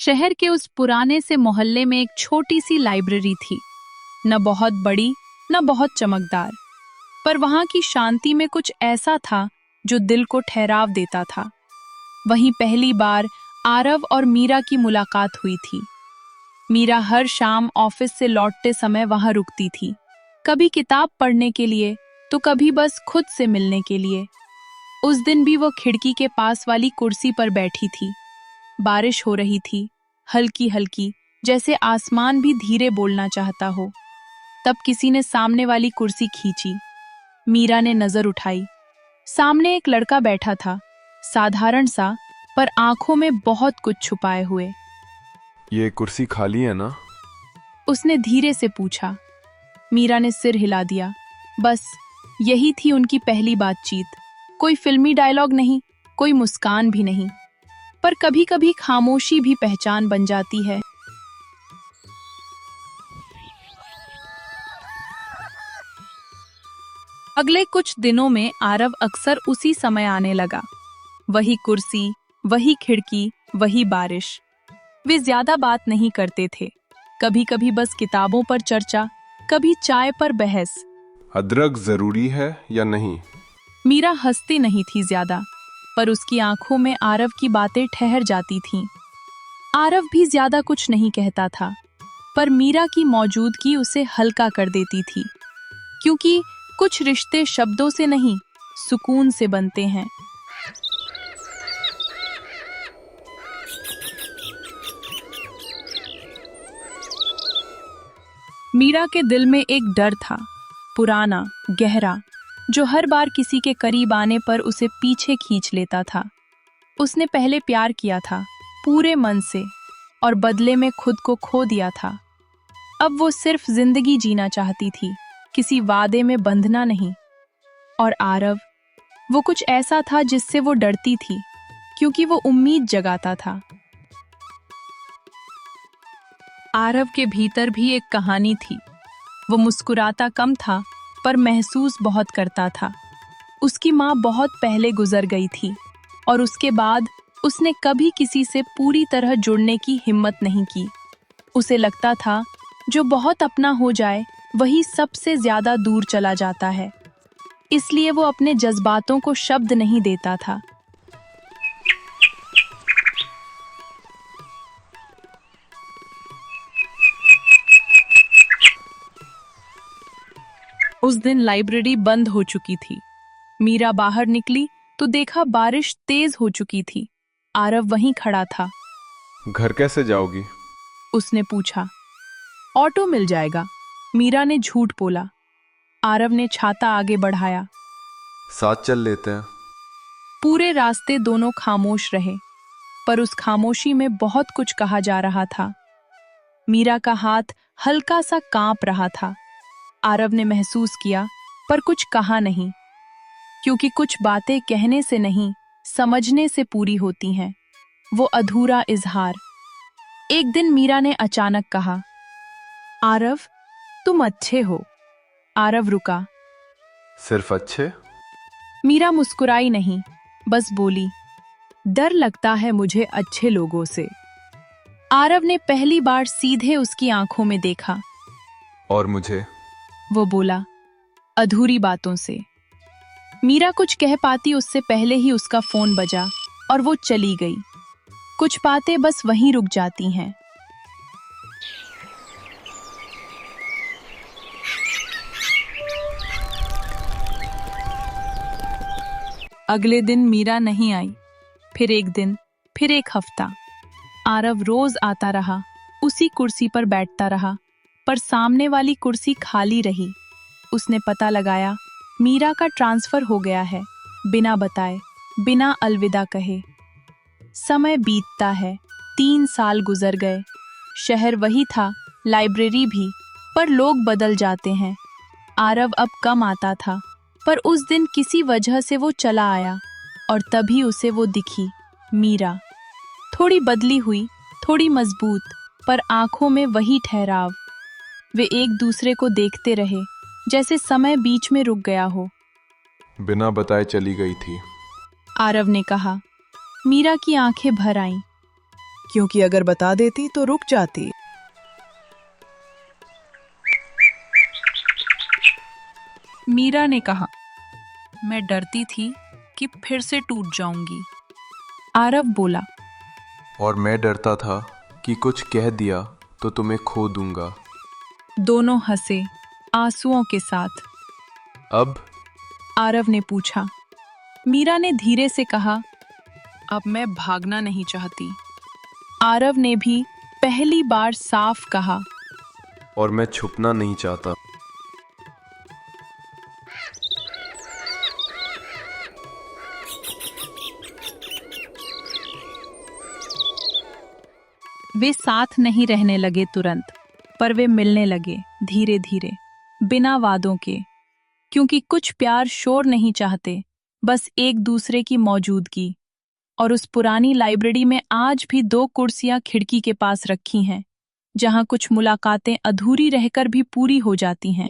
शहर के उस पुराने से मोहल्ले में एक छोटी सी लाइब्रेरी थी। न बहुत बड़ी, न बहुत चमकदार, पर वहां की शांति में कुछ ऐसा था जो दिल को ठहराव देता था। वहीं पहली बार आरव और मीरा की मुलाकात हुई थी। मीरा हर शाम ऑफिस से लौटते समय वहां रुकती थी, कभी किताब पढ़ने के लिए तो कभी बस खुद से मिलने के लिए। उस दिन भी वो खिड़की के पास वाली कुर्सी पर बैठी थी। बारिश हो रही थी, हल्की हल्की, जैसे आसमान भी धीरे बोलना चाहता हो। तब किसी ने सामने वाली कुर्सी खींची। मीरा ने नजर उठाई। सामने एक लड़का बैठा था, साधारण सा, पर आंखों में बहुत कुछ छुपाए हुए। ये कुर्सी खाली है ना? उसने धीरे से पूछा। मीरा ने सिर हिला दिया। बस यही थी उनकी पहली बातचीत। कोई फिल्मी डायलॉग नहीं, कोई मुस्कान भी नहीं, पर कभी कभी खामोशी भी पहचान बन जाती है। अगले कुछ दिनों में आरव अक्सर उसी समय आने लगा। वही कुर्सी, वही खिड़की, वही बारिश। वे ज्यादा बात नहीं करते थे, कभी कभी बस किताबों पर चर्चा, कभी चाय पर बहस। अदरक जरूरी है या नहीं? मीरा हंसती नहीं थी ज्यादा, पर उसकी आंखों में आरव की बातें ठहर जाती थीं। आरव भी ज्यादा कुछ नहीं कहता था, पर मीरा की मौजूदगी उसे हल्का कर देती थी, क्योंकि कुछ रिश्ते शब्दों से नहीं, सुकून से बनते हैं। मीरा के दिल में एक डर था, पुराना, गहरा, जो हर बार किसी के करीब आने पर उसे पीछे खींच लेता था। उसने पहले प्यार किया था, पूरे मन से, और बदले में खुद को खो दिया था। अब वो सिर्फ जिंदगी जीना चाहती थी, किसी वादे में बंधना नहीं। और आरव, वो कुछ ऐसा था जिससे वो डरती थी, क्योंकि वो उम्मीद जगाता था। आरव के भीतर भी एक कहानी थी। वो मुस्कुराता कम था, पर महसूस बहुत करता था। उसकी माँ बहुत पहले गुजर गई थी, और उसके बाद उसने कभी किसी से पूरी तरह जुड़ने की हिम्मत नहीं की। उसे लगता था जो बहुत अपना हो जाए वही सबसे ज्यादा दूर चला जाता है, इसलिए वो अपने जज्बातों को शब्द नहीं देता था। उस दिन लाइब्रेरी बंद हो चुकी थी। मीरा बाहर निकली तो देखा बारिश तेज हो चुकी थी। आरव वहीं खड़ा था। घर कैसे जाओगी? उसने पूछा। ऑटो मिल जाएगा, मीरा ने झूठ बोला। आरव ने छाता आगे बढ़ाया। साथ चल लेते हैं। पूरे रास्ते दोनों खामोश रहे, पर उस खामोशी में बहुत कुछ कहा जा रहा था। मीरा का हाथ हल्का सा कांप रहा था। आरव ने महसूस किया, पर कुछ कहा नहीं, क्योंकि कुछ बातें कहने से नहीं, समझने से पूरी होती हैं। वो अधूरा इजहार। एक दिन मीरा ने अचानक कहा, आरव, तुम अच्छे हो। आरव रुका। सिर्फ अच्छे? मीरा मुस्कुराई नहीं, बस बोली, डर लगता है मुझे अच्छे लोगों से। आरव ने पहली बार सीधे उसकी आंखों में देखा। और मुझे? वो बोला, अधूरी बातों से। मीरा कुछ कह पाती उससे पहले ही उसका फोन बजा और वो चली गई। कुछ बातें बस वहीं रुक जाती हैं। अगले दिन मीरा नहीं आई। फिर एक दिन, फिर एक हफ्ता। आरव रोज आता रहा, उसी कुर्सी पर बैठता रहा, पर सामने वाली कुर्सी खाली रही। उसने पता लगाया, मीरा का ट्रांसफर हो गया है, बिना बताए, बिना अलविदा कहे। समय बीतता है, 3 साल गुजर गए। शहर वही था, लाइब्रेरी भी, पर लोग बदल जाते हैं। आरव अब कम आता था, पर उस दिन किसी वजह से वो चला आया, और तभी उसे वो दिखी, मीरा। थोड़ी बदली हुई, थोड़ी मजबूत, पर आंखों में वही ठहराव। वे एक दूसरे को देखते रहे, जैसे समय बीच में रुक गया हो। बिना बताए चली गई थी, आरव ने कहा। मीरा की आंखें भर आईं, क्योंकि अगर बता देती तो रुक जाती। मीरा ने कहा, मैं डरती थी कि फिर से टूट जाऊंगी। आरव बोला, और मैं डरता था कि कुछ कह दिया तो तुम्हें खो दूंगा। दोनों हंसे, आंसुओं के साथ। अब आरव ने पूछा। मीरा ने धीरे से कहा, अब मैं भागना नहीं चाहती। आरव ने भी पहली बार साफ कहा, और मैं छुपना नहीं चाहता। वे साथ नहीं रहने लगे तुरंत, पर वे मिलने लगे धीरे धीरे, बिना वादों के, क्योंकि कुछ प्यार शोर नहीं चाहते, बस एक दूसरे की मौजूदगी। और उस पुरानी लाइब्रेरी में आज भी 2 कुर्सियां खिड़की के पास रखी हैं, जहां कुछ मुलाकातें अधूरी रहकर भी पूरी हो जाती हैं।